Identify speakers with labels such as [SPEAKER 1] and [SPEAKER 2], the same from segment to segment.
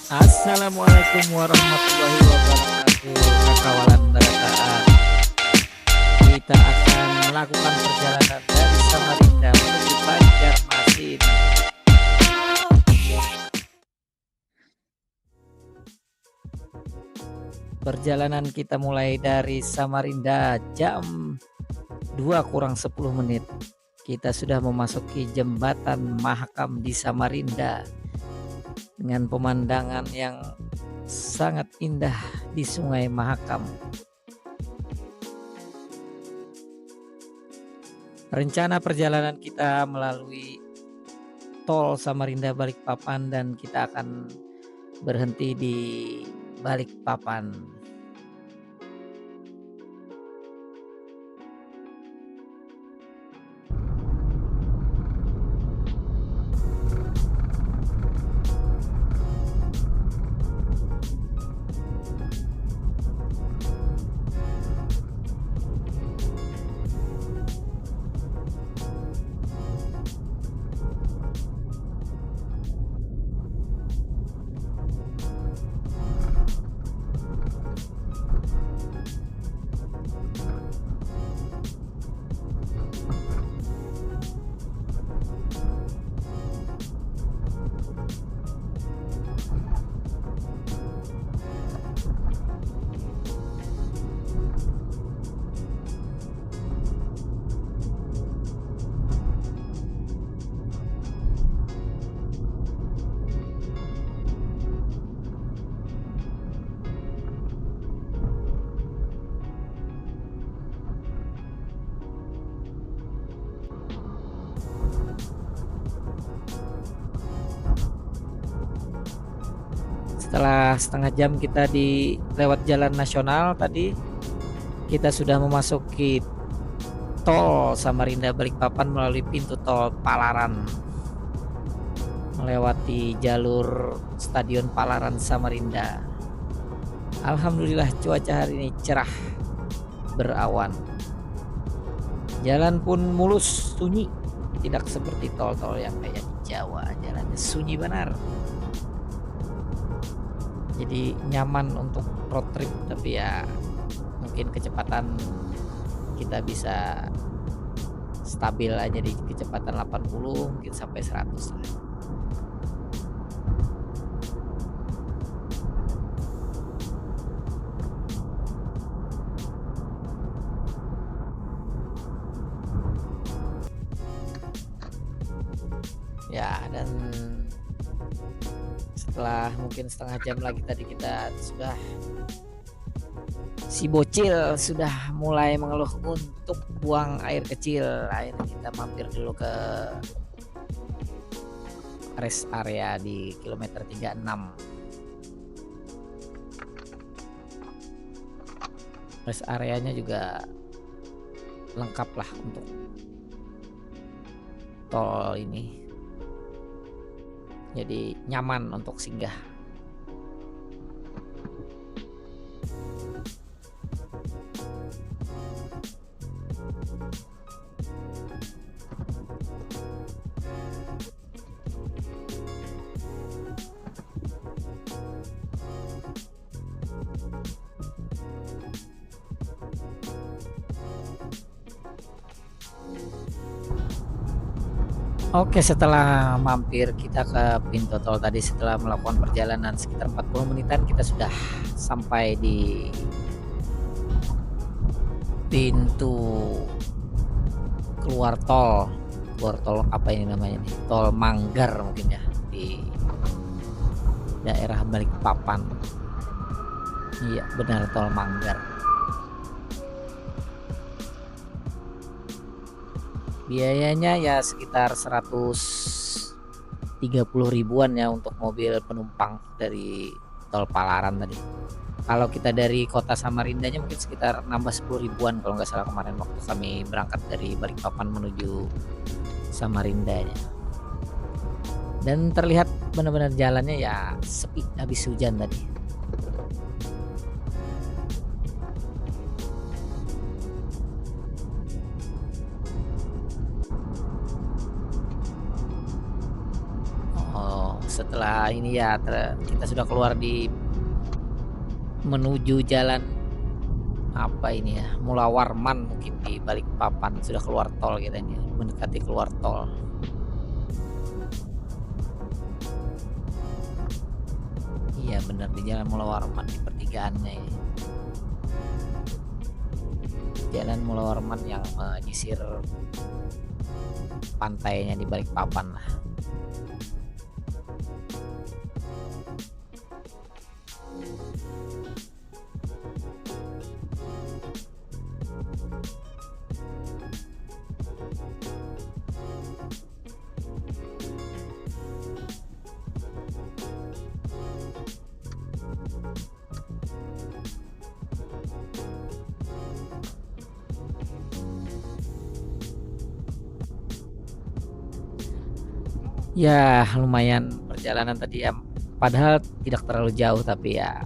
[SPEAKER 1] Assalamualaikum warahmatullahi wabarakatuh. Kawalan Barataan. Kita akan melakukan perjalanan dari Samarinda menuju Banjarmasin. Perjalanan kita mulai dari Samarinda jam 2 kurang 10 menit. Kita sudah memasuki jembatan Mahakam di Samarinda dengan pemandangan yang sangat indah di Sungai Mahakam. Rencana perjalanan kita melalui tol Samarinda Balikpapan dan kita akan berhenti di Balikpapan. Setelah setengah jam kita di lewat jalan nasional tadi, kita sudah memasuki tol Samarinda Balikpapan melalui pintu tol Palaran, melewati jalur Stadion Palaran Samarinda. Alhamdulillah cuaca hari ini cerah, berawan. Jalan pun mulus, sunyi, tidak seperti tol-tol yang kayak di Jawa. Jalannya sunyi benar. Jadi nyaman untuk road trip, tapi ya mungkin kecepatan kita bisa stabil aja di kecepatan 80 mungkin sampai 100 lah. Ya, dan setelah mungkin setengah jam lagi tadi kita sudah, si bocil sudah mulai mengeluh untuk buang air kecil. Akhirnya kita mampir dulu ke rest area di kilometer 36. Rest areanya juga lengkap lah untuk tol ini. Jadi nyaman untuk singgah. Oke, setelah mampir kita ke pintu tol tadi, setelah melakukan perjalanan sekitar 40 menitan, kita sudah sampai di pintu keluar tol. Keluar tol apa ini namanya nih? Tol Manggar mungkin ya, di daerah Balikpapan. Iya, benar, tol Manggar. Biayanya ya sekitar 130 ribuan ya untuk mobil penumpang dari tol Palaran tadi. Kalau kita dari kota Samarindanya mungkin sekitar nambah 10 ribuan kalau nggak salah kemarin waktu kami berangkat dari Balikpapan menuju Samarindanya. Dan terlihat benar-benar jalannya ya sepi habis hujan tadi. setelah ini ya kita sudah keluar di menuju jalan apa ini ya, Mula Warman, mungkin di Balikpapan sudah keluar tol kita ini, mendekati keluar tol. Iya benar, di jalan Mula Warman, di pertigaannya ini. Jalan Mula Warman yang menyisir pantainya di Balikpapan lah. Ya lumayan perjalanan tadi ya, padahal tidak terlalu jauh tapi ya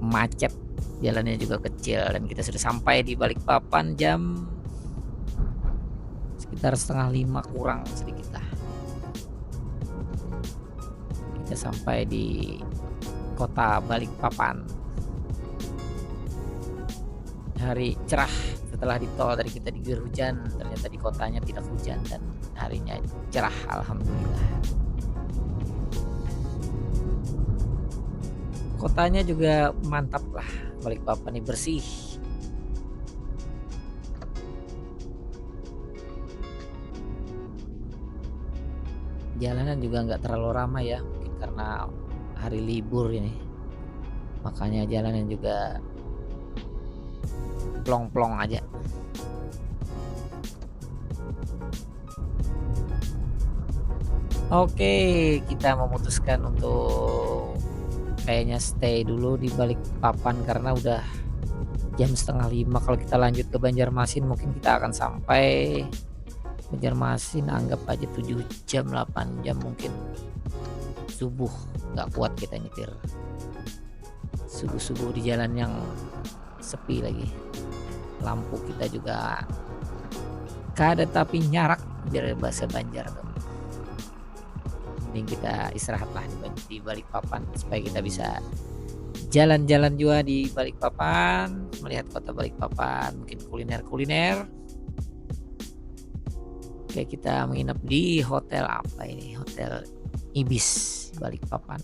[SPEAKER 1] macet, jalannya juga kecil, dan kita sudah sampai di Balikpapan jam sekitar 4:30 kurang sedikit lah. Kita sampai di kota Balikpapan. Hari cerah setelah di tol tadi kita diguyur hujan, ternyata di kotanya tidak hujan dan harinya cerah, alhamdulillah. Kotanya juga mantap lah, Balikpapan ini bersih. Jalanan juga nggak terlalu ramai ya, mungkin karena hari libur ini, makanya jalanan juga plong-plong aja. Oke, kita memutuskan untuk kayaknya stay dulu di Balikpapan karena udah jam 4:30. Kalau kita lanjut ke Banjarmasin mungkin kita akan sampai Banjarmasin, anggap aja 7 jam 8 jam mungkin. Subuh nggak kuat kita nyetir subuh-subuh di jalan yang sepi lagi. Lampu kita juga kada tapi nyarak, biar bahasa Banjar tuh. Mending kita istirahat lah di Balikpapan supaya kita bisa jalan-jalan juga di Balikpapan, melihat kota Balikpapan, mungkin kuliner-kuliner. Oke, kita menginap di hotel apa ini? Hotel Ibis Balikpapan.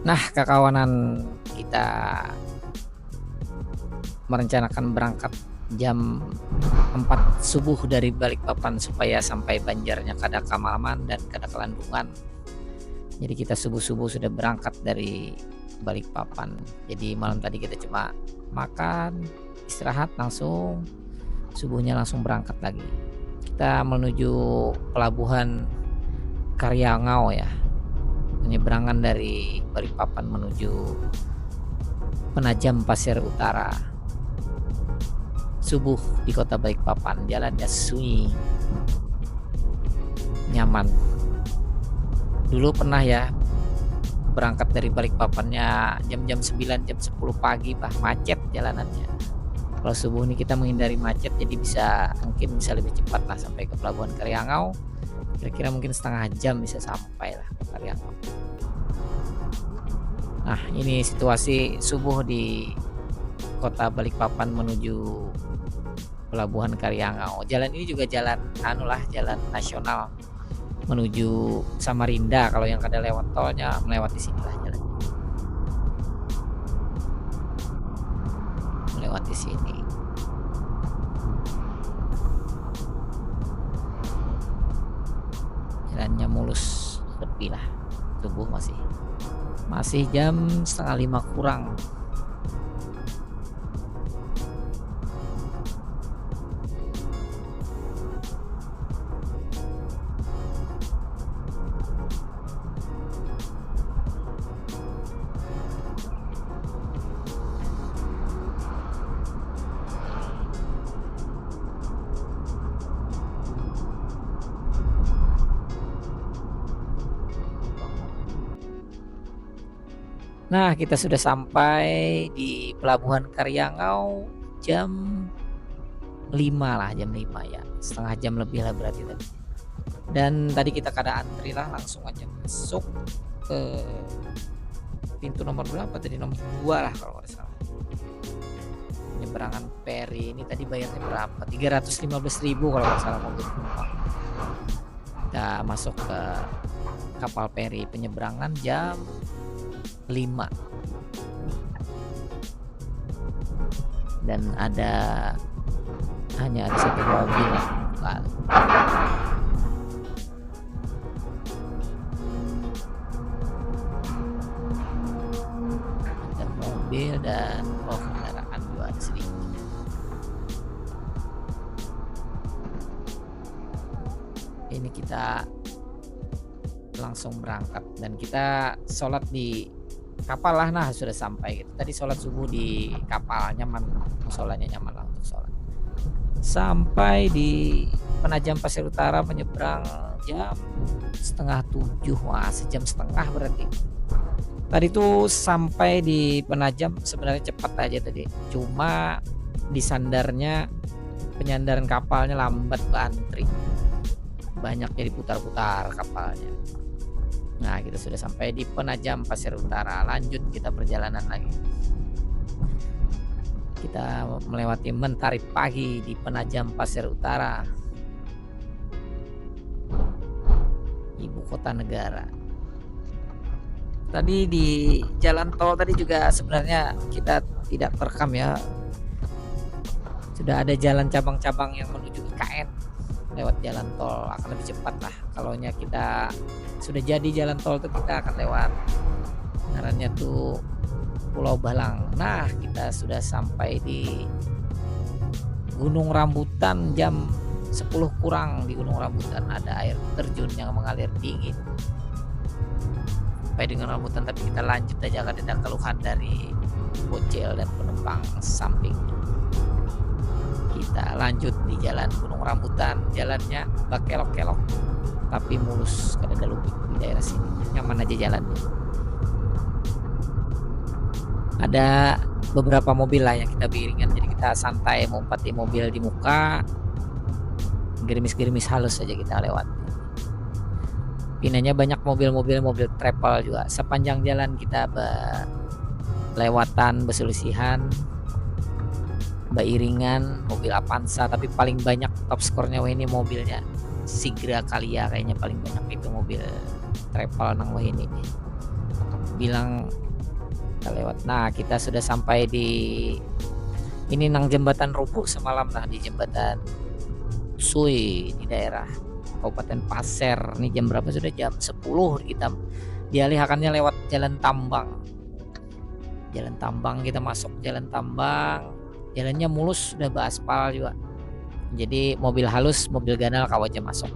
[SPEAKER 1] Nah, kekawanan kita merencanakan berangkat jam 4 subuh dari Balikpapan supaya sampai Banjarnya kada kamalaman dan kada kelandungan. Jadi kita subuh-subuh sudah berangkat dari Balikpapan. Jadi malam tadi kita cuma makan, istirahat, langsung subuhnya langsung berangkat lagi. Kita menuju pelabuhan Karyangau ya. Penyeberangan dari Balikpapan menuju Penajam Pasir Utara. Subuh di kota Balikpapan, jalannya sunyi, nyaman. Dulu pernah ya berangkat dari Balikpapannya jam-jam 9, jam 10 pagi, macet jalanannya. Kalau subuh ini kita menghindari macet, jadi mungkin bisa lebih cepat lah sampai ke pelabuhan Karyangau. Kira-kira mungkin setengah jam bisa sampai lah ke Karyangau. Nah, ini situasi subuh di kota Balikpapan menuju pelabuhan Karyangau. Jalan ini juga jalan jalan nasional menuju Samarinda. Kalau yang kada lewat tolnya melewati sinilah jalannya. Melewati sini. Jalannya mulus, sepi lah. Subuh masih jam 4:30 kurang. Nah, kita sudah sampai di Pelabuhan Karyangau jam 5 lah, jam 5 ya. Setengah jam lebih lah berarti tadi. Dan tadi kita kada antri lah, langsung aja masuk ke pintu nomor berapa tadi, nomor 2 lah kalau nggak salah. Penyeberangan peri ini tadi bayarnya berapa? 315.000 kalau nggak salah mobil penumpang. Kita masuk ke kapal peri penyeberangan jam 5. Dan hanya ada satu mobil lah. Ada mobil dan kendaraan juga ada sedikit. Ini kita langsung berangkat dan kita sholat di kapal lah. Nah, sudah sampai gitu. Tadi sholat subuh di kapal, nyaman, musolanya nyaman lah untuk sholat. Sampai di Penajam Pasir Utara menyeberang jam 6:30. Wah, sejam setengah berarti. Tadi tuh sampai di Penajam sebenarnya cepat aja tadi. Cuma penyandaran kapalnya lambat, antri. Banyak jadi putar-putar kapalnya. Nah, kita sudah sampai di Penajam Pasir Utara. Lanjut kita perjalanan lagi. Kita melewati Mentari Pagi di Penajam Pasir Utara, ibu kota negara. Tadi di jalan tol tadi juga sebenarnya kita tidak terekam ya. Sudah ada jalan cabang-cabang yang menuju IKN. Lewat jalan tol akan lebih cepat lah. Kalau kita sudah jadi jalan tol tuh kita akan lewat ngarannya tuh Pulau Balang. Nah, kita sudah sampai di Gunung Rambutan jam 10 kurang. Di Gunung Rambutan ada air terjun yang mengalir dingin. Sampai dengan Rambutan, tapi kita lanjut aja karena ada keluhan dari bocil dan penumpang samping. Kita lanjut di jalan Gunung Rambutan, jalannya kelok-kelok tapi mulus, kada ada lubik di daerah sini, nyaman aja jalannya. Ada beberapa mobil lah yang kita biringan, jadi kita santai mengumpati mobil di muka, gerimis-gerimis halus saja kita lewat. Pinanya banyak mobil travel juga sepanjang jalan. Kita lewatan beselisihan, beiringan mobil Avanza, tapi paling banyak top skornya ini mobilnya Sigra Kalia, kayaknya paling banyak itu mobil travel nang ini bilang kita lewat. Nah, kita sudah sampai di ini nang jembatan Rubuh semalam lah, di jembatan Sui di daerah Kabupaten Pasir. Ini jam berapa? Sudah jam 10. Kita dialihkannya lewat Jalan Tambang. Jalan Tambang, kita masuk Jalan Tambang. Jalannya mulus, sudah beraspal juga. Jadi mobil halus, mobil ganal kau aja masuk.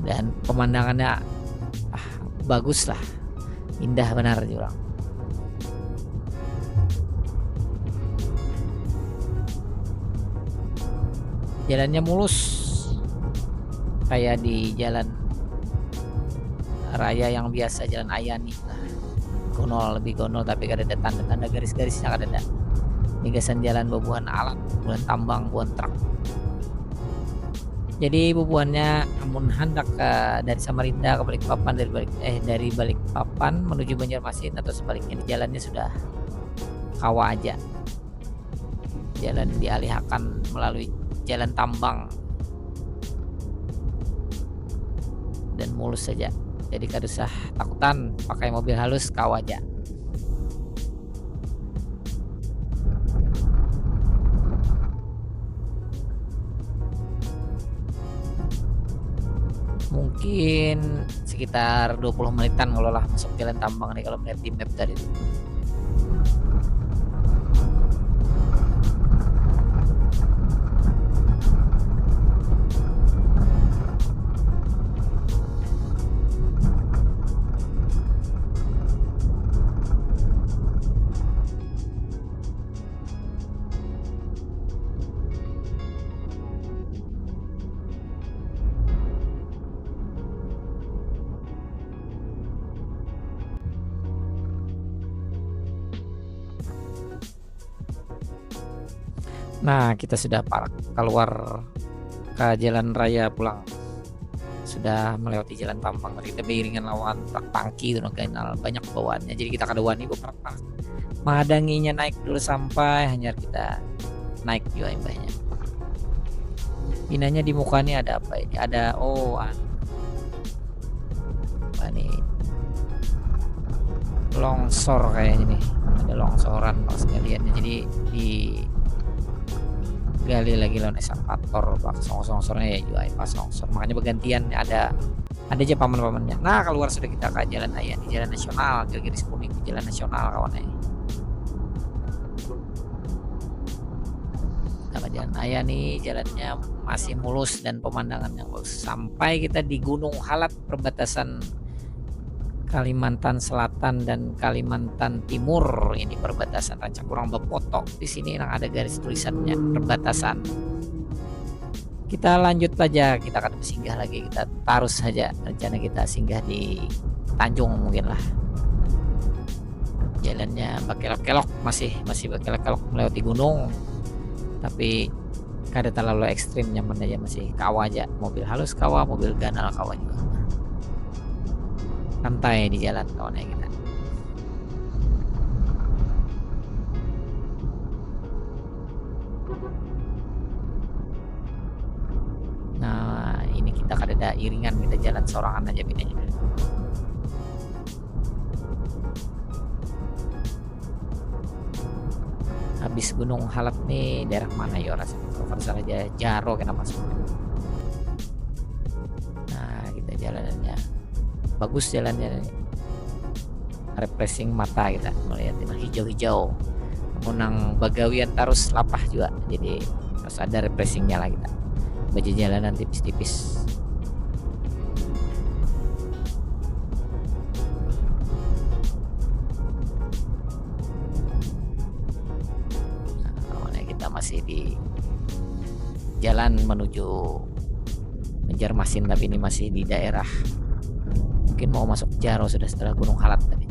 [SPEAKER 1] Dan pemandangannya bagus lah. Indah benar juga. Jalannya mulus kayak di jalan raya yang biasa, jalan Ayani lah. Lebih gonol tapi kada ada tanda-tanda garis-garisnya, kada ada. Migasan jalan bebuan alat, buan tambang, buan truk. Jadi bebuannya amun hendak dari Samarinda ke Balikpapan, dari Balikpapan menuju Banjarmasin atau sebaliknya, di jalannya sudah kawa aja. Jalan dialihkan melalui Jalan Tambang dan mulus saja. Jadi kada usah takutan pakai mobil halus, kawa aja. Mungkin sekitar 20 menitan kalau lah masuk Jalan Tambang nih, kalau melihat di map tadi. Nah, kita sudah keluar ke jalan raya pulang. Sudah melewati jalan Pampang. Kita beriringan lawan truk tangki itu kenal banyak bawaannya. Jadi kita kaduan nih beberapa mengadanginya naik dulu sampai hanya kita naik juga imbahnya. Pinanya di muka nih ada apa ini? Ada apa nih? Longsor kayaknya nih. Ada longsoran pas sekalian. Jadi di gali lagi lawan eskavator pas longsornya ya juga pas longsor. Makanya bergantian ada aja paman-pamannya. Nah, keluar sudah kita ke jalan raya di jalan nasional, garis kuning di jalan nasional kawannya. Kita jalan raya nih, jalannya masih mulus dan pemandangan yang bagus. Sampai kita di Gunung Halat, perbatasan Kalimantan Selatan dan Kalimantan Timur. Ini perbatasan Rancakurang Bepoto. Di sini yang ada garis tulisannya perbatasan. Kita lanjut aja, kita akan singgah lagi, kita taruh saja rencana kita singgah di Tanjung mungkin lah. Jalannya berkelok-kelok, masih berkelok-kelok melewati gunung, tapi kada terlalu ekstrim, nyaman aja, masih kawa aja, mobil halus kawa, mobil ganal kawa juga, santai di jalan kawannya kita. Nah, ini kita kada iringan, kita jalan sorangan aja bedanya. Habis Gunung Halat nih daerah mana ya rasanya? Kalau salah aja Jaro kena masuk. Nah, kita jalannya bagus, jalannya refreshing mata, kita melihat yang hijau-hijau. Menang bagawian terus lapah juga, jadi harus ada refreshingnya lah kita. Baca jalanan tipis-tipis. Nah, kita masih di jalan menuju Banjarmasin, tapi ini masih di daerah, mungkin mau masuk Jaro sudah setelah Gunung Halat tadi.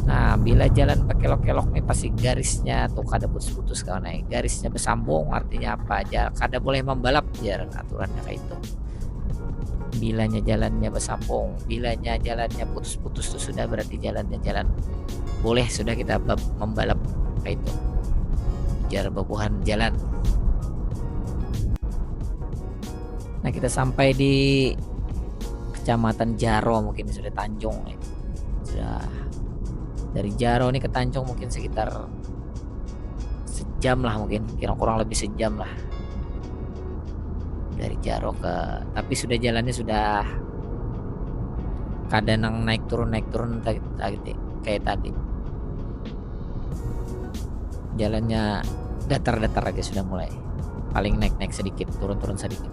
[SPEAKER 1] Nah, bila jalan pakai kelok-kelok nih pasti garisnya tuh kada putus-putus kawan naik. Garisnya bersambung artinya apa aja, kada boleh membalap ya, aturannya kayak itu. Bilanya jalannya bersambung, bilanya jalannya putus-putus tuh sudah berarti jalannya jalan boleh sudah kita membalap kayak itu. Jar bebuhan jalan. Nah, kita sampai di Kecamatan Jaro, mungkin sudah Tanjung nih. Sudah dari Jaro nih ke Tanjung mungkin sekitar sejam lah, mungkin kurang lebih sejam lah dari Jaro tapi sudah jalannya sudah kadang naik turun kayak tadi. Jalannya datar-datar aja sudah mulai, paling naik sedikit, turun sedikit.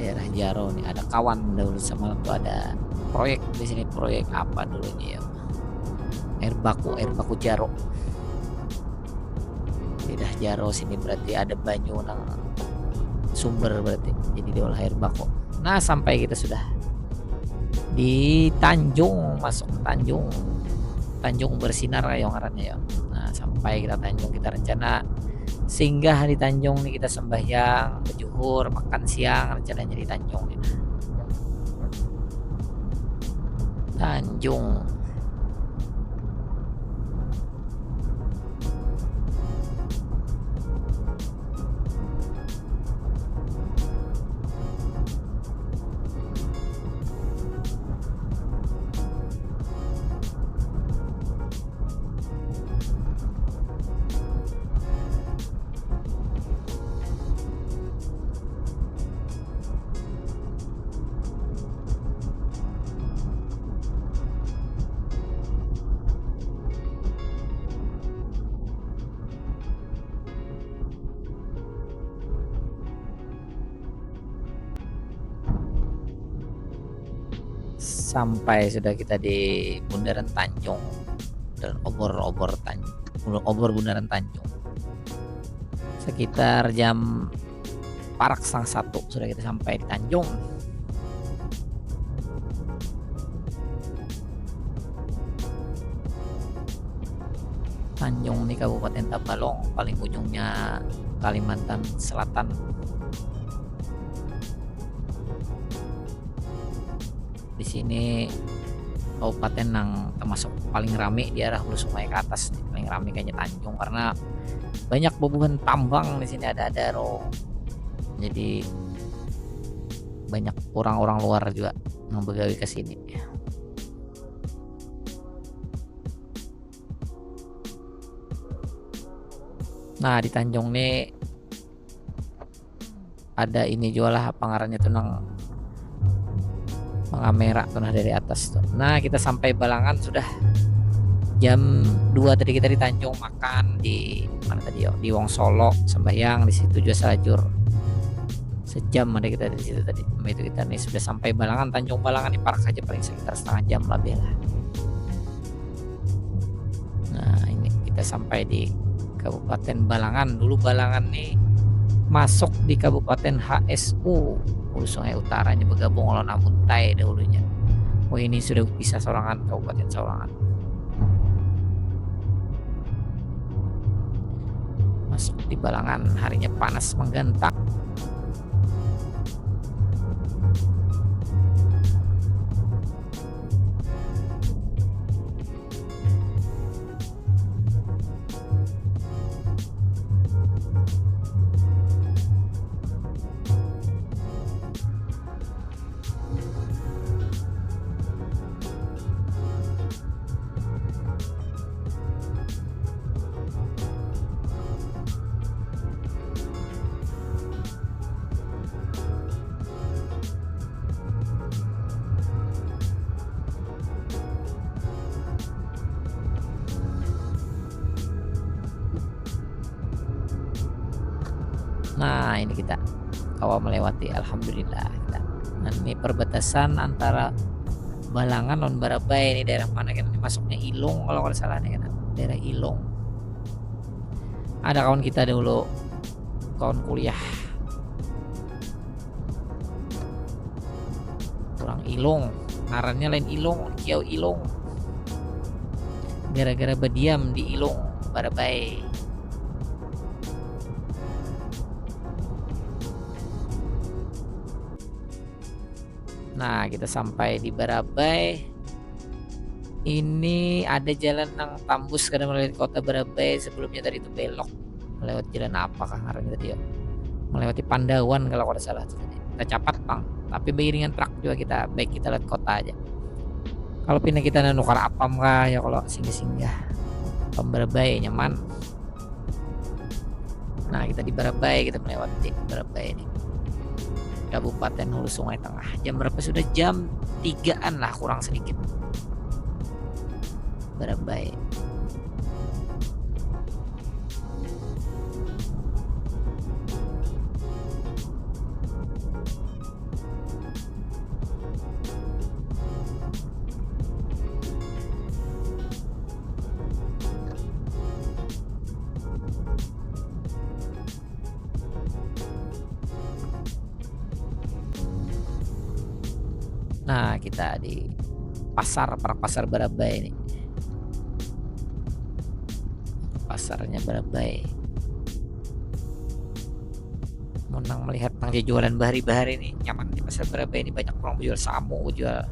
[SPEAKER 1] Daerah Jaro nih ada kawan dulu semalam tuh ada proyek di sini, proyek apa dulu ini ya, air baku Jaro. Daerah Jaro sini berarti ada banyu nang sumber, berarti jadi diolah air baku. Nah, sampai kita sudah di Tanjung, masuk Tanjung Bersinar yang ngarannya ya. Nah, sampai kita Tanjung, kita rencana singgah di Tanjung nih, kita sembahyang, berjuhur, makan siang, rencananya di Tanjung nih. Tanjung. Sampai sudah kita di Bundaran Tanjung dan obor Bundaran Tanjung. Sekitar jam parak setengah satu sudah kita sampai di Tanjung. Tanjung di Kabupaten Tabalong, paling ujungnya Kalimantan Selatan. Di sini kabupaten yang termasuk paling rame di arah Hulu Sungai ke atas nih. Paling rame kayaknya Tanjung karena banyak bubuhan tambang di sini, ada Adaro. Jadi banyak orang-orang luar juga yang begawi ke sini. Nah, di Tanjung nih ada ini jual lah pengarannya tuh nang pengamera tuh nah dari atas tuh. Nah, kita sampai Balangan sudah jam 2 tadi. Kita di Tanjung makan di mana tadi yo? Di Wongsolo sembahyang di situ juga salajur. Sejam ada kita di situ tadi. Itu kita nih sudah sampai Balangan, Tanjung Balangan di park aja paling sekitar setengah jam lebih lah. Nah, ini kita sampai di Kabupaten Balangan. Dulu Balangan nih masuk di Kabupaten HSU, Hulu Sungai Utaranya bergabung oleh Namuntai dahulunya. Oh, ini sudah bisa Sorangan, Kabupaten Sorangan. Masuk di Balangan, harinya panas menggantang. Nah, ini kita kawah melewati, alhamdulillah kita. Nah, ini perbatasan antara Balangan non Barabai. Ini daerah mana kan? Ini masuknya Ilung kalau nggak salah nih kan, daerah Ilung. Ada kawan kita dulu, kawan kuliah kurang Ilung, ngarannya lain Ilung, Kiau Ilung, gara-gara berdiam di Ilung Barabai. Nah, kita sampai di Barabai. Ini ada jalan yang tambus karena melewati kota Barabai. Sebelumnya tadi itu belok melewati jalan apakah ngarannya tadi ya? Melewati Pandawan kalau tidak salah tuh tadi. Kita capat bang, tapi beriringan truk juga kita. Baik kita lihat kota aja. Kalau pindah kita nukar apam kah ya, kalau singgah-singgah apam Barabai nyaman. Nah, kita di Barabai, kita melewati Barabai ini, Kabupaten Hulu Sungai Tengah. Jam berapa sudah? Jam 3-an lah kurang sedikit. Barabai. Nah, kita di pasar Barabai ini. Pasarnya Barabai. Menang melihat nang jualan bahari-bahari ini nyaman di pasar Barabai ini, banyak orang jual samu, jual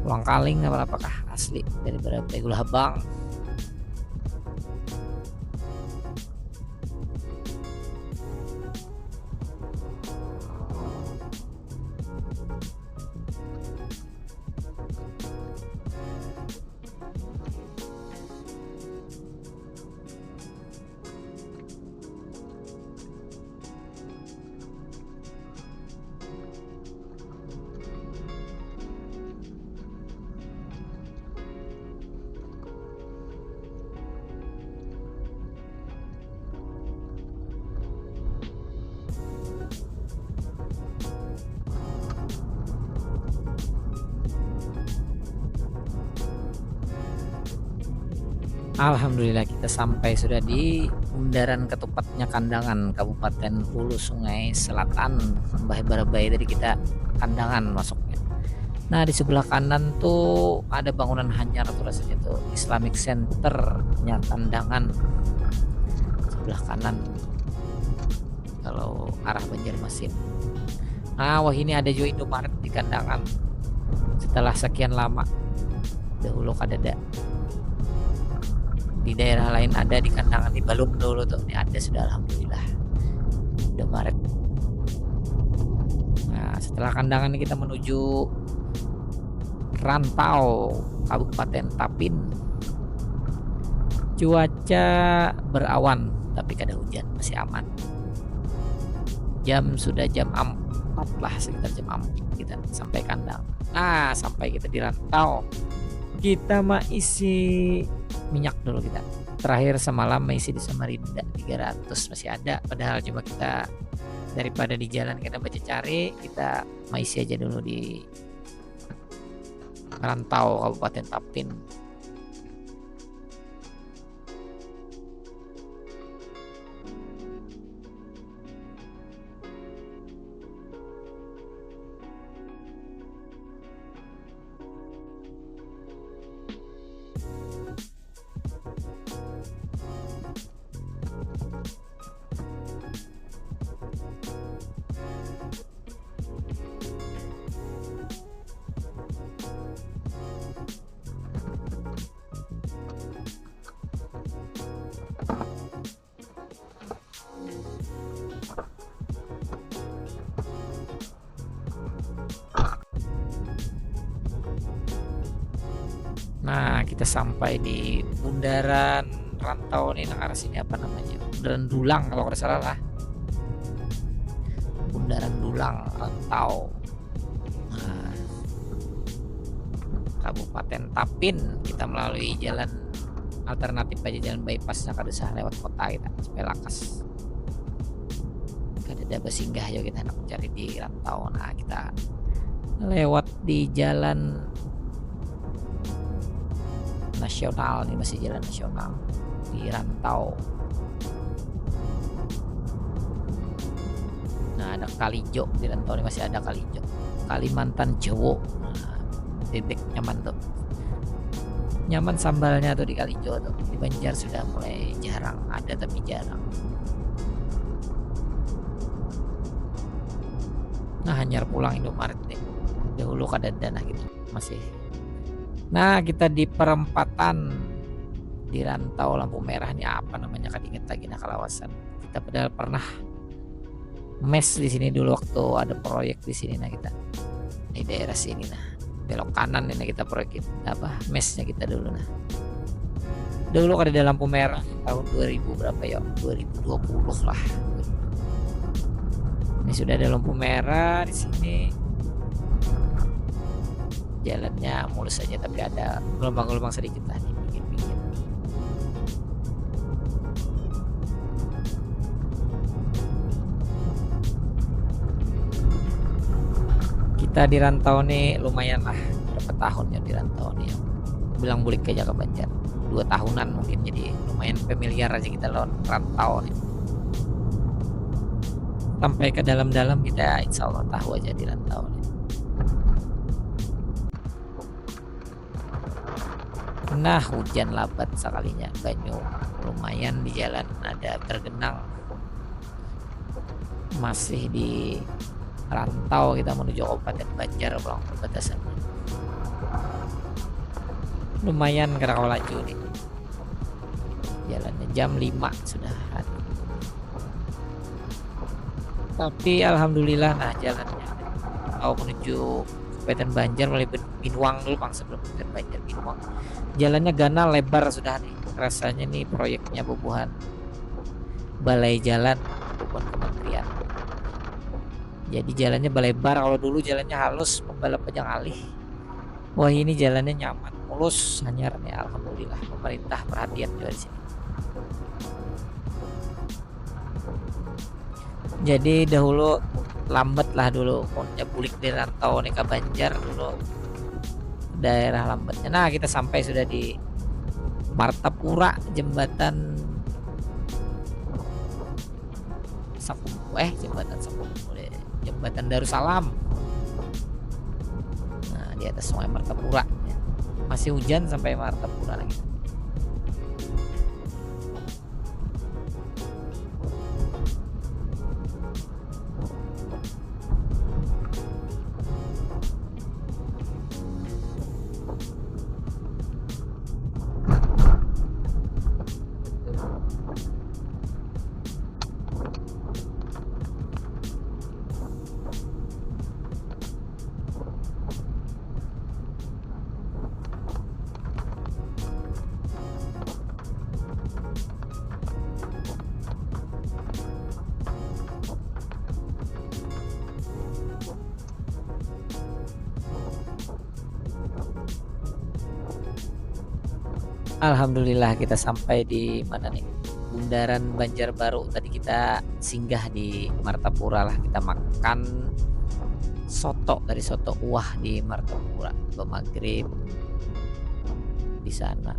[SPEAKER 1] ulang kaling apakah asli dari Barabai, gula habang. Alhamdulillah kita sampai sudah di bundaran ketupatnya Kandangan, Kabupaten Hulu Sungai Selatan. Mbah Barabai tadi kita Kandangan masuknya. Nah di sebelah kanan tuh ada bangunan hanyar tuh rasanya tuh Islamic Centernya Kandangan, sebelah kanan kalau arah Banjarmasin. Nah wah ini ada juga Indomaret di Kandangan setelah sekian lama. Dahulu kadada di daerah lain, ada di Kandangan di Balung dulu tuh, ini ada sudah alhamdulillah Indomaret. Nah setelah Kandangan ini kita menuju Rantau, Kabupaten Tapin. Cuaca berawan tapi kada hujan, masih aman. Sudah jam 4 lah, sekitar jam 4 kita sampai kandang. Nah sampai kita di Rantau, kita mau isi minyak dulu kita. Terakhir semalam mengisi di Samarinda 300 masih ada, padahal cuma kita daripada di jalan kita baca cari, kita mengisi aja dulu di Rantau, Kabupaten Tapin. Nah kita sampai di bundaran Rantau nih, nah arah sini apa namanya, bundaran Dulang kalau nggak salah lah, bundaran Dulang Rantau. Nah, Kabupaten Tapin, kita melalui jalan alternatif aja, jalan bypassnya kada usah lewat kota kita sampai Lakas. Kada ada singgah ya kita nak mencari di Rantau. Nah kita lewat di jalan nasional, ini masih jalan nasional di Rantau. Nah ada Kalijo di Rantau, ini masih ada Kalijo, Kalimantan Jawa. Nah, bebek nyaman tuh, nyaman sambalnya tuh di Kalijo tuh. Di Banjar sudah mulai jarang ada, tapi jarang. Nah hanyar pulang Indomaret nih, dahulu kada dana gitu masih. Nah kita di perempatan di Rantau lampu merah ini apa namanya kan inget lagi, nah kawasan kita padahal pernah mes di sini dulu waktu ada proyek di sini. Nah kita di daerah sini, nah belok kanan ini kita proyek apa mesnya kita dulu. Nah dulu kan ada lampu merah tahun 2000 berapa ya, 2020 lah. Ini sudah ada lampu merah di sini. Jalannya mulus saja tapi ada gelombang-gelombang sedikit lah di pinggir-pinggir. Kita di Rantau nih lumayan lah, berapa tahunnya di Rantau nih, bilang bulik aja ke Banjar 2 tahunan mungkin, jadi lumayan familiar aja kita lawan Rantau nih. Sampai ke dalam-dalam kita insya Allah tahu aja di Rantau nih. Nah hujan labat sekalinya, banyu lumayan di jalan ada tergenang. Masih di Rantau, kita menuju Kabupaten Banjar pulang perbatasan. Lumayan kalau laju nih, jalannya jam 5 sudah ada. Tapi alhamdulillah nah jalannya mau menuju Kabupaten Banjar melalui Binuang dulu bang, sebelum Kabupaten Banjar Binuang. Jalannya ganal lebar sudah nih, rasanya nih proyeknya bubuhan balai jalan, bubuhan kementerian. Jadi jalannya balebar, kalau dulu jalannya halus pembalap pajang alih. Wah ini jalannya nyaman, mulus, hanyarnya alhamdulillah pemerintah perhatian juga di sini. Jadi dahulu lambat lah dulu, pokoknya bulik di Rantau nih ke Banjar dulu daerah lambatnya. Nah kita sampai sudah di Martapura, jembatan jembatan Darussalam. Nah, di atas Sungai Martapura ya. Masih hujan sampai Martapura lagi. Alhamdulillah kita sampai di mana nih? Bundaran Banjarbaru. Tadi kita singgah di Martapura lah, kita makan soto dari Soto Uwah di Martapura. Maghrib di sana.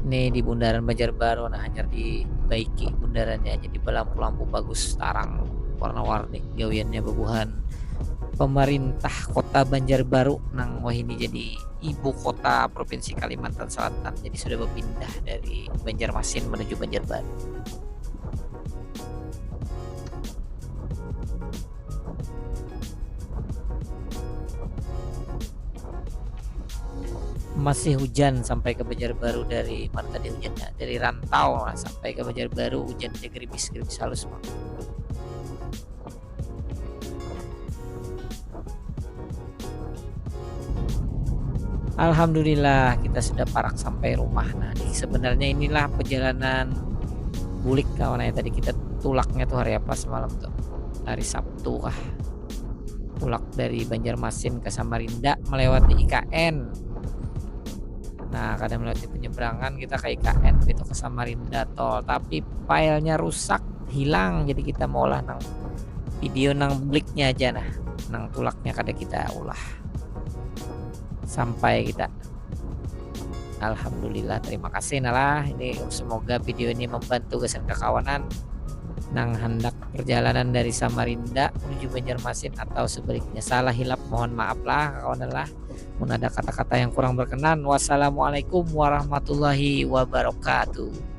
[SPEAKER 1] Ini di Bundaran Banjarbaru, nah hanya dibaiki bundarannya, jadi lampu-lampu bagus, tarang warna-warni, gawiannya bebuhan pemerintah kota Banjarbaru nang wah ini jadi ibu kota provinsi Kalimantan Selatan, jadi sudah berpindah dari Banjarmasin menuju Banjarbaru. Masih hujan sampai ke Banjarbaru. Dari mana tadi hujannya? Dari Rantau sampai ke Banjarbaru hujannya gerimis-gerimis halus. Alhamdulillah kita sudah parak sampai rumah. Nah, sebenarnya inilah perjalanan bulik kawan ya. Tadi kita tulaknya tuh hari apa semalam tuh? Hari Sabtu kah? Tulak dari Banjarmasin ke Samarinda melewati IKN. Nah, kadang melewati penyeberangan kita ke IKN gitu ke Samarinda tol, tapi filenya rusak, hilang. Jadi kita mau olah nang video nang bliknya aja, nah nang tulaknya kada kita ulah sampai kita. Alhamdulillah, terima kasih nalah. Ini semoga video ini membantu kesan kekawanan nang hendak perjalanan dari Samarinda menuju Banjarmasin atau sebaliknya. Salah hilap mohon maaf lah kawan lah. Mun ada kata-kata yang kurang berkenan. Wassalamualaikum warahmatullahi wabarakatuh.